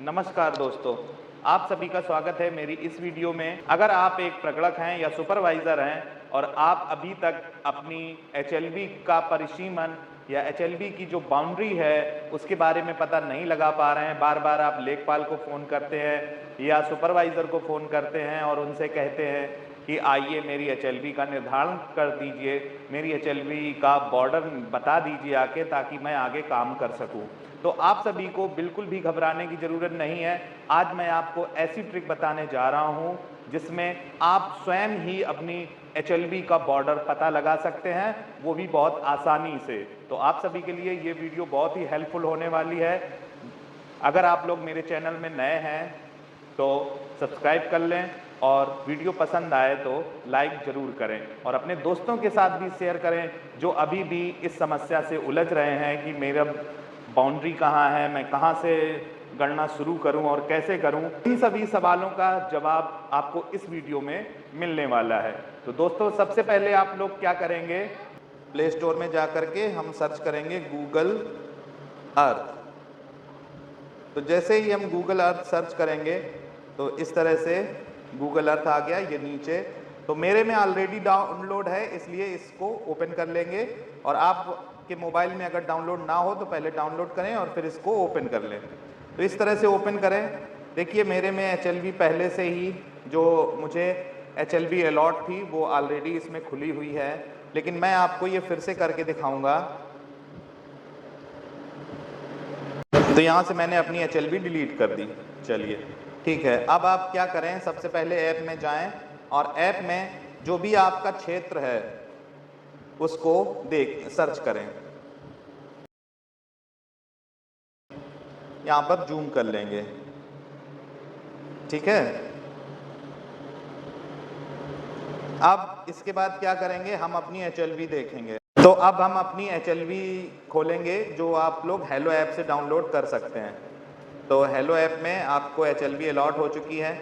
नमस्कार दोस्तों, आप सभी का स्वागत है मेरी इस वीडियो में। अगर आप एक प्रगणक हैं या सुपरवाइज़र हैं और आप अभी तक अपनी एचएलबी का परिसीमन या एचएलबी की जो बाउंड्री है उसके बारे में पता नहीं लगा पा रहे हैं, बार बार आप लेखपाल को फ़ोन करते हैं या सुपरवाइज़र को फ़ोन करते हैं और उनसे कहते हैं कि आइए मेरी एचएलबी का निर्धारण कर दीजिए, मेरी एचएलबी का बॉर्डर बता दीजिए आके, ताकि मैं आगे काम कर सकूं। तो आप सभी को बिल्कुल भी घबराने की ज़रूरत नहीं है। आज मैं आपको ऐसी ट्रिक बताने जा रहा हूं जिसमें आप स्वयं ही अपनी एचएलबी का बॉर्डर पता लगा सकते हैं, वो भी बहुत आसानी से। तो आप सभी के लिए ये वीडियो बहुत ही हेल्पफुल होने वाली है। अगर आप लोग मेरे चैनल में नए हैं तो सब्सक्राइब कर लें और वीडियो पसंद आए तो लाइक ज़रूर करें और अपने दोस्तों के साथ भी शेयर करें जो अभी भी इस समस्या से उलझ रहे हैं कि मेरा बाउंड्री कहाँ है, मैं कहाँ से गणना शुरू करूं और कैसे करूं। इन सभी सवालों का जवाब आपको इस वीडियो में मिलने वाला है। तो दोस्तों, सबसे पहले आप लोग क्या करेंगे, प्ले स्टोर में जा करके हम सर्च करेंगे गूगल अर्थ। तो जैसे ही हम गूगल अर्थ सर्च करेंगे तो इस तरह से गूगल अर्थ आ गया, ये नीचे। तो मेरे में ऑलरेडी डाउनलोड है, इसलिए इसको ओपन कर लेंगे। और आपके मोबाइल में अगर डाउनलोड ना हो तो पहले डाउनलोड करें और फिर इसको ओपन कर लें। तो इस तरह से ओपन करें। देखिए मेरे में एचएलबी पहले से ही जो मुझे एचएलबी अलॉट थी वो ऑलरेडी इसमें खुली हुई है, लेकिन मैं आपको ये फिर से करके दिखाऊंगा। तो यहाँ से मैंने अपनी एचएलबी डिलीट कर दी। चलिए ठीक है, अब आप क्या करें, सबसे पहले ऐप में जाएं और ऐप में जो भी आपका क्षेत्र है उसको सर्च करें। यहाँ पर जूम कर लेंगे, ठीक है। अब इसके बाद क्या करेंगे, हम अपनी एचएलबी देखेंगे। तो अब हम अपनी एचएलबी खोलेंगे जो आप लोग हेलो ऐप से डाउनलोड कर सकते हैं। तो हेलो ऐप में आपको एचएलबी अलॉट हो चुकी है।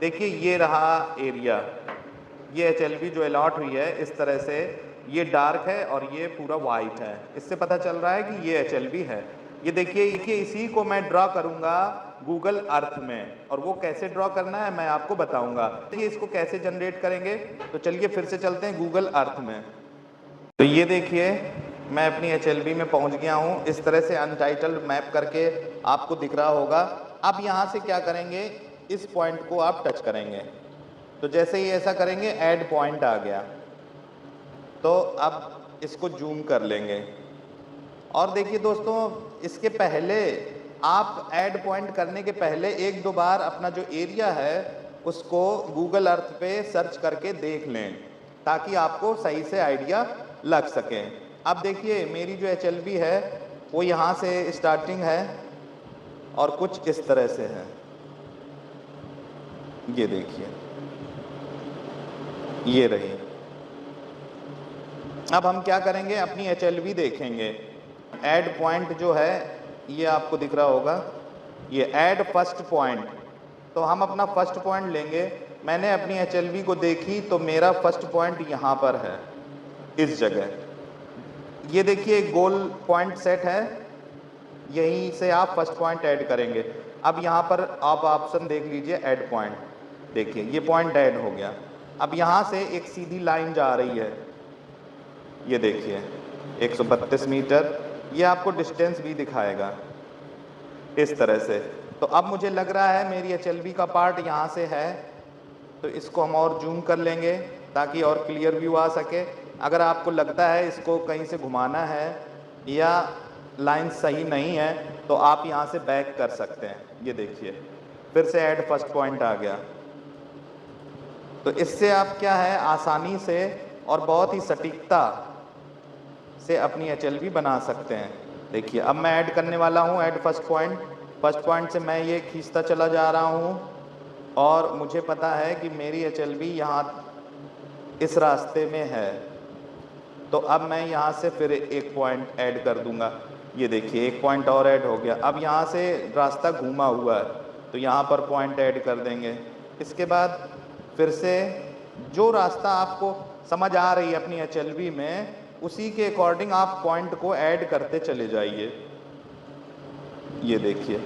देखिए ये रहा एरिया, ये एचएलबी जो अलॉट हुई है इस तरह से, ये डार्क है और ये पूरा वाइट है। इससे पता चल रहा है कि ये एचएलबी है। ये देखिए इसी को मैं ड्रॉ करूंगा गूगल अर्थ में, और वो कैसे ड्रॉ करना है मैं आपको बताऊंगा। तो ये इसको कैसे जनरेट करेंगे, तो चलिए फिर से चलते हैं गूगल अर्थ में। तो ये देखिए मैं अपनी एचएलबी में पहुंच गया हूं। इस तरह से अनटाइटल्ड मैप करके आपको दिख रहा होगा। अब यहाँ से क्या करेंगे, इस पॉइंट को आप टच करेंगे। तो जैसे ही ऐसा करेंगे ऐड पॉइंट आ गया। तो अब इसको जूम कर लेंगे और देखिए दोस्तों, इसके पहले आप ऐड पॉइंट करने के पहले एक दो बार अपना जो एरिया है उसको गूगल अर्थ पे सर्च करके देख लें, ताकि आपको सही से आइडिया लग सके। अब देखिए मेरी जो एचएलबी है वो यहाँ से स्टार्टिंग है और कुछ इस तरह से है। ये देखिए ये रही। अब हम क्या करेंगे, अपनी एचएलबी देखेंगे। ऐड पॉइंट जो है ये आपको दिख रहा होगा, ये ऐड फर्स्ट पॉइंट। तो हम अपना फर्स्ट पॉइंट लेंगे। मैंने अपनी एचएलबी को देखी तो मेरा फर्स्ट पॉइंट यहाँ पर है, इस जगह। ये देखिए एक गोल पॉइंट सेट है, यहीं से आप फर्स्ट पॉइंट ऐड करेंगे। अब यहाँ पर आप ऑप्शन देख लीजिए ऐड पॉइंट। देखिए ये पॉइंट ऐड हो गया। अब यहाँ से एक सीधी लाइन जा रही है, ये देखिए 132 मीटर। ये आपको डिस्टेंस भी दिखाएगा इस तरह से। तो अब मुझे लग रहा है मेरी एचएलबी का पार्ट यहाँ से है, तो इसको हम और जूम कर लेंगे ताकि और क्लियर व्यू आ सके। अगर आपको लगता है इसको कहीं से घुमाना है या लाइन सही नहीं है तो आप यहाँ से बैक कर सकते हैं। ये देखिए फिर से ऐड फर्स्ट पॉइंट आ गया। तो इससे आप क्या है, आसानी से और बहुत ही सटीकता से अपनी एचएलबी बना सकते हैं। देखिए अब मैं ऐड करने वाला हूँ add first point. First point से मैं ये खींचता चला जा रहा हूँ और मुझे पता है कि मेरी एचएलबी यहाँ इस रास्ते में है। तो अब मैं यहाँ से फिर एक पॉइंट ऐड कर दूंगा। ये देखिए एक पॉइंट और ऐड हो गया। अब यहाँ से रास्ता घूमा हुआ है तो यहाँ पर पॉइंट ऐड कर देंगे। इसके बाद फिर से जो रास्ता आपको समझ आ रही है अपनी एचएलबी में, उसी के अकॉर्डिंग आप पॉइंट को ऐड करते चले जाइए। ये देखिए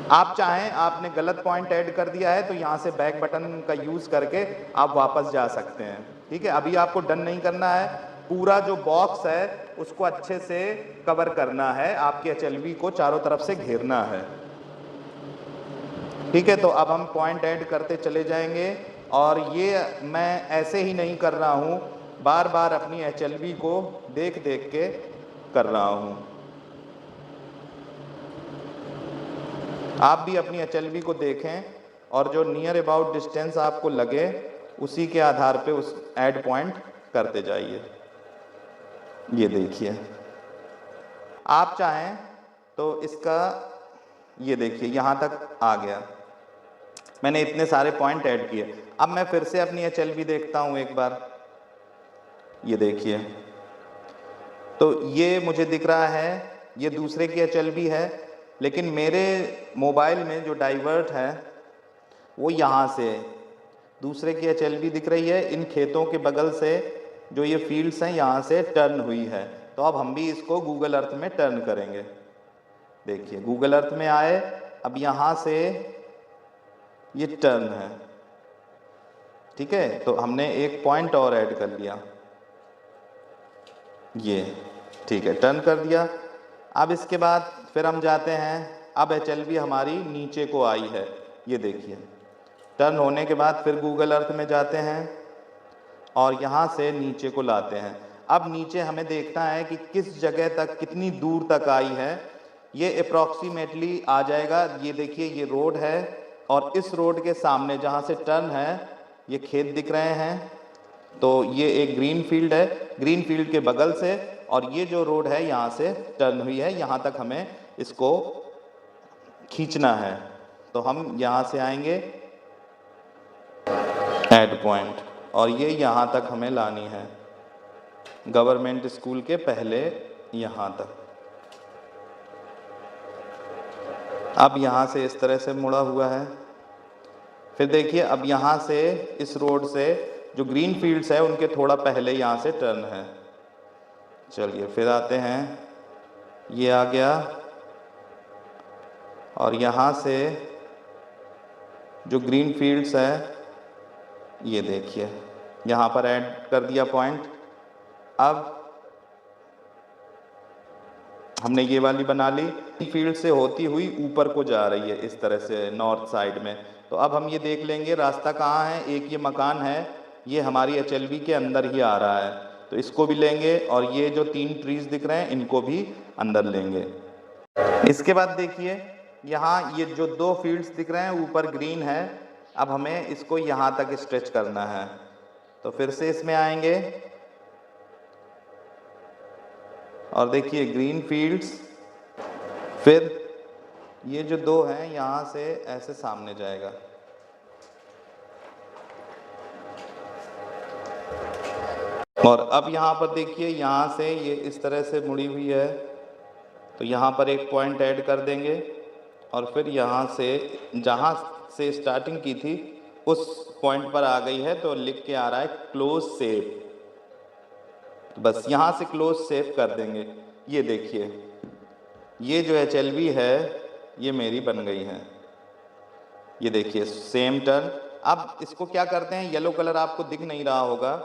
आप चाहें, आपने गलत पॉइंट ऐड कर दिया है तो यहाँ से बैक बटन का यूज़ करके आप वापस जा सकते हैं। ठीक है, अभी आपको डन नहीं करना है, पूरा जो बॉक्स है उसको अच्छे से कवर करना है, आपके HLV को चारों तरफ से घेरना है। ठीक है, तो अब हम पॉइंट ऐड करते चले जाएंगे और ये मैं ऐसे ही नहीं कर रहा हूँ, बार बार अपनी HLV को देख देख के कर रहा हूँ। आप भी अपनी HLV को देखें और जो नियर अबाउट डिस्टेंस आपको लगे उसी के आधार पे उस ऐड पॉइंट करते जाइए। ये देखिए, आप चाहें तो इसका, ये देखिए यहाँ तक आ गया, मैंने इतने सारे पॉइंट ऐड किए। अब मैं फिर से अपनी HLV देखता हूँ एक बार, ये देखिए, तो ये मुझे दिख रहा है ये दूसरे की HLV है, लेकिन मेरे मोबाइल में जो डाइवर्ट है वो यहाँ से दूसरे की HLV दिख रही है, इन खेतों के बगल से जो ये फील्ड्स हैं यहाँ से टर्न हुई है। तो अब हम भी इसको गूगल अर्थ में टर्न करेंगे। देखिए गूगल अर्थ में आए, अब यहाँ से ये टर्न है। ठीक है, तो हमने एक पॉइंट और ऐड कर लिया, ये ठीक है, टर्न कर दिया। अब इसके बाद फिर हम जाते हैं, अब HLV हमारी नीचे को आई है, ये देखिए, टर्न होने के बाद फिर गूगल अर्थ में जाते हैं और यहाँ से नीचे को लाते हैं। अब नीचे हमें देखना है कि किस जगह तक, कितनी दूर तक आई है। ये अप्रॉक्सीमेटली आ जाएगा, ये देखिए ये रोड है और इस रोड के सामने जहाँ से टर्न है ये खेत दिख रहे हैं, तो ये एक ग्रीन फील्ड है, ग्रीन फील्ड के बगल से, और ये जो रोड है यहाँ से टर्न हुई है, यहाँ तक हमें इसको खींचना है। तो हम यहाँ से आएंगे ऐड पॉइंट और ये यहाँ तक हमें लानी है, गवर्नमेंट स्कूल के पहले यहाँ तक। अब यहाँ से इस तरह से मुड़ा हुआ है। फिर देखिए अब यहाँ से इस रोड से जो ग्रीन फील्ड्स है उनके थोड़ा पहले यहाँ से टर्न है। चलिए फिर आते हैं, ये आ गया और यहाँ से जो ग्रीन फील्ड्स है ये देखिए यहाँ पर ऐड कर दिया पॉइंट। अब हमने ये वाली बना ली, फील्ड से होती हुई ऊपर को जा रही है इस तरह से नॉर्थ साइड में। तो अब हम ये देख लेंगे रास्ता कहाँ है, एक ये मकान है, ये हमारी HLV के अंदर ही आ रहा है, तो इसको भी लेंगे और ये जो 3 ट्रीज दिख रहे हैं इनको भी अंदर लेंगे। इसके बाद देखिए यहाँ ये जो 2 फील्ड्स दिख रहे हैं ऊपर ग्रीन है, अब हमें इसको यहाँ तक स्ट्रेच करना है। तो फिर से इसमें आएंगे और देखिए ग्रीन फील्ड्स, फिर ये जो 2 हैं यहाँ से ऐसे सामने जाएगा। और अब यहाँ पर देखिए यहाँ से ये इस तरह से मुड़ी हुई है, तो यहाँ पर एक पॉइंट ऐड कर देंगे और फिर यहाँ से जहाँ से स्टार्टिंग की थी उस पॉइंट पर आ गई है, तो लिख के आ रहा है क्लोज शेप, तो बस यहाँ से क्लोज शेप कर देंगे। ये देखिए ये जो HLV है ये मेरी बन गई है, ये देखिए सेम टर्न। अब इसको क्या करते हैं, येलो कलर आपको दिख नहीं रहा होगा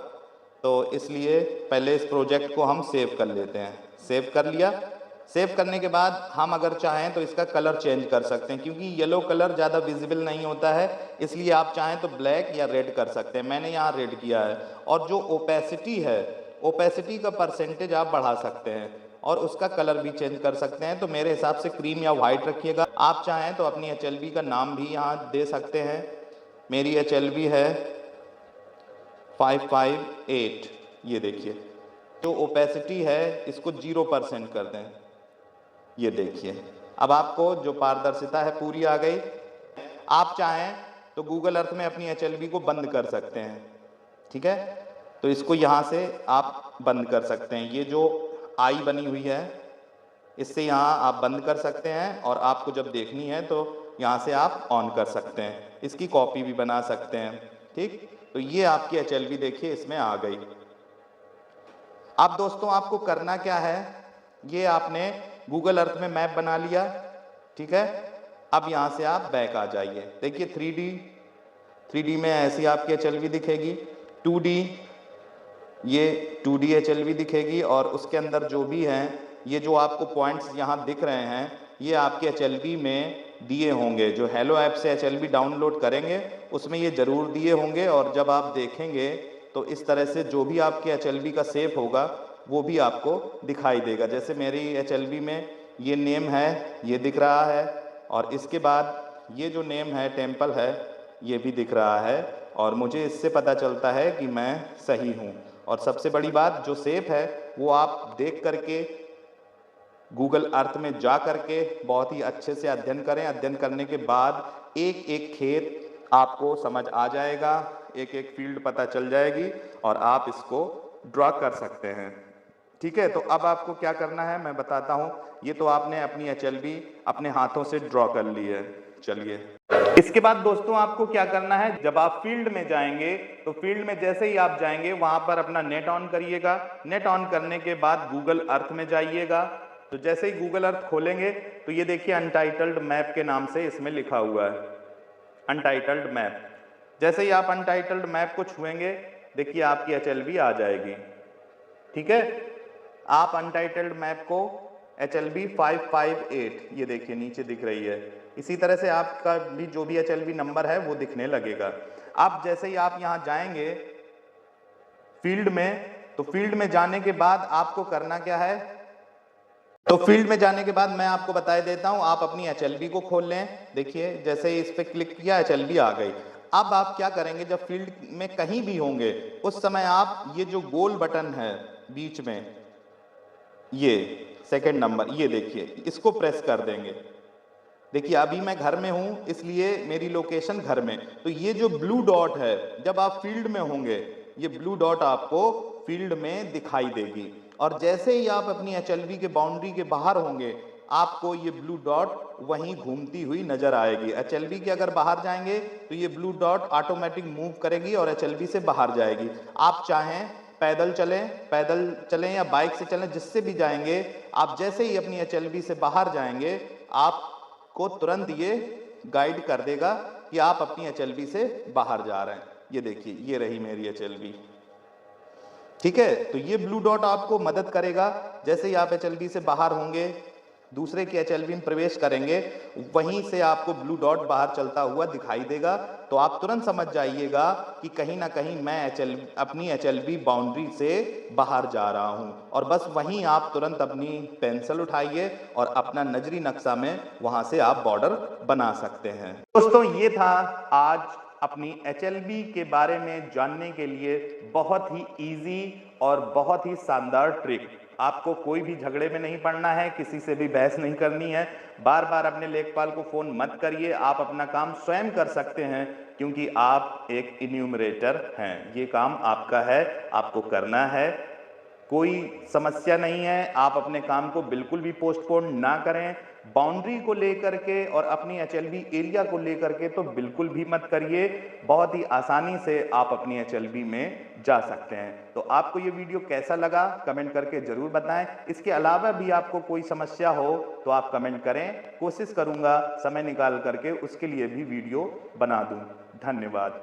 तो इसलिए पहले इस प्रोजेक्ट को हम सेव कर लेते हैं। सेव कर लिया, सेव करने के बाद हम अगर चाहें तो इसका कलर चेंज कर सकते हैं, क्योंकि येलो कलर ज़्यादा विजिबल नहीं होता है, इसलिए आप चाहें तो ब्लैक या रेड कर सकते हैं। मैंने यहाँ रेड किया है। और जो ओपेसिटी है, ओपेसिटी का परसेंटेज आप बढ़ा सकते हैं और उसका कलर भी चेंज कर सकते हैं। तो मेरे हिसाब से क्रीम या वाइट रखिएगा। आप चाहें तो अपनी HLV का नाम भी यहाँ दे सकते हैं। मेरी HLV है 558। ये देखिए जो ओपेसिटी है इसको 0% कर दें, ये देखिए अब आपको जो पारदर्शिता है पूरी आ गई। आप चाहें तो गूगल अर्थ में अपनी HLV को बंद कर सकते हैं, ठीक है, तो इसको यहाँ से आप बंद कर सकते हैं। ये जो आई बनी हुई है इससे यहाँ आप बंद कर सकते हैं और आपको जब देखनी है तो यहाँ से आप ऑन कर सकते हैं। इसकी कॉपी भी बना सकते हैं, ठीक। तो ये आपकी HLV देखिए इसमें आ गई। अब दोस्तों आपको करना क्या है, ये आपने गूगल अर्थ में मैप बना लिया, ठीक है। अब यहाँ से आप बैक आ जाइए। देखिए 3D में ऐसी आपकी HLV दिखेगी, 2D ये 2D HLV दिखेगी, और उसके अंदर जो भी हैं ये जो आपको पॉइंट्स यहाँ दिख रहे हैं ये आपके HLV में दिए होंगे। जो हेलो ऐप से HLV डाउनलोड करेंगे उसमें ये ज़रूर दिए होंगे, और जब आप देखेंगे तो इस तरह से जो भी आपके HLV का शेप होगा वो भी आपको दिखाई देगा। जैसे मेरी HLV में ये नेम है, ये दिख रहा है, और इसके बाद ये जो नेम है टेम्पल है ये भी दिख रहा है, और मुझे इससे पता चलता है कि मैं सही हूँ। और सबसे बड़ी बात, जो शेप है वो आप देख करके गूगल अर्थ में जा करके बहुत ही अच्छे से अध्ययन करें। अध्ययन करने के बाद एक एक खेत आपको समझ आ जाएगा, एक एक फील्ड पता चल जाएगी, और आप इसको ड्रॉ कर सकते हैं। ठीक है, तो अब आपको क्या करना है मैं बताता हूँ। ये तो आपने अपनी HLV अपने हाथों से ड्रॉ कर ली है। चलिए, इसके बाद दोस्तों आपको क्या करना है, जब आप फील्ड में जाएंगे तो फील्ड में जैसे ही आप जाएंगे वहां पर अपना नेट ऑन करिएगा। नेट ऑन करने के बाद गूगल अर्थ में जाइएगा। तो जैसे ही गूगल अर्थ खोलेंगे तो ये देखिए अनटाइटल्ड मैप के नाम से इसमें लिखा हुआ है, अनटाइटल्ड मैप। जैसे ही आप अनटाइटल्ड मैप को छुएंगे देखिए आपकी HLV आ जाएगी। ठीक है, आप अनटाइटल्ड मैप को HLV 558 ये देखिए नीचे दिख रही है। इसी तरह से आपका भी जो भी HLV नंबर है वो दिखने लगेगा। अब जैसे ही आप यहाँ जाएंगे फील्ड में, तो फील्ड में जाने के बाद आपको करना क्या है, तो फील्ड में जाने के बाद मैं आपको बता देता हूं। आप अपनी HLV को खोल लें। देखिए जैसे ही इस पे क्लिक किया HLV आ गई। अब आप क्या करेंगे, जब फील्ड में कहीं भी होंगे उस समय आप ये जो गोल बटन है बीच में, ये सेकंड नंबर, ये देखिए इसको प्रेस कर देंगे। देखिए अभी मैं घर में हूं इसलिए मेरी लोकेशन घर में, तो ये जो ब्लू डॉट है जब आप फील्ड में होंगे ये ब्लू डॉट आपको फील्ड में दिखाई देगी, और जैसे ही आप अपनी HLV के बाउंड्री के बाहर होंगे आपको ये ब्लू डॉट वहीं घूमती हुई नजर आएगी। HLV के अगर बाहर जाएंगे तो ये ब्लू डॉट ऑटोमेटिक मूव करेगी और HLV से बाहर जाएगी। आप चाहें पैदल चलें या बाइक से चलें, जिससे भी जाएंगे, आप जैसे ही अपनी HLV से बाहर जाएंगे आपको तुरंत ये गाइड कर देगा कि आप अपनी HLV से बाहर जा रहे हैं। ये देखिए ये रही मेरी HLV। ठीक है, तो ये ब्लू डॉट आपको मदद करेगा। जैसे ही आप HLV से बाहर होंगे दूसरे की HLV में प्रवेश करेंगे वहीं से आपको ब्लू डॉट बाहर चलता हुआ दिखाई देगा। तो आप तुरंत समझ जाइएगा कि कहीं ना कहीं मैं अपनी HLV बाउंड्री से बाहर जा रहा हूं, और बस वहीं आप तुरंत अपनी पेंसिल उठाइए और अपना नजरी नक्शा में वहां से आप बॉर्डर बना सकते हैं। दोस्तों ये था आज अपनी HLV के बारे में जानने के लिए बहुत ही इजी और बहुत ही शानदार ट्रिक। आपको कोई भी झगड़े में नहीं पड़ना है, किसी से भी बहस नहीं करनी है, बार बार अपने लेखपाल को फोन मत करिए। आप अपना काम स्वयं कर सकते हैं क्योंकि आप एक इन्यूमरेटर हैं। ये काम आपका है, आपको करना है, कोई समस्या नहीं है। आप अपने काम को बिल्कुल भी पोस्टपोन ना करें। बाउंड्री को लेकर के और अपनी HLV एरिया को लेकर के तो बिल्कुल भी मत करिए। बहुत ही आसानी से आप अपनी HLV में जा सकते हैं। तो आपको ये वीडियो कैसा लगा कमेंट करके जरूर बताएं। इसके अलावा भी आपको कोई समस्या हो तो आप कमेंट करें, कोशिश करूंगा समय निकाल करके उसके लिए भी वीडियो बना दूं। धन्यवाद।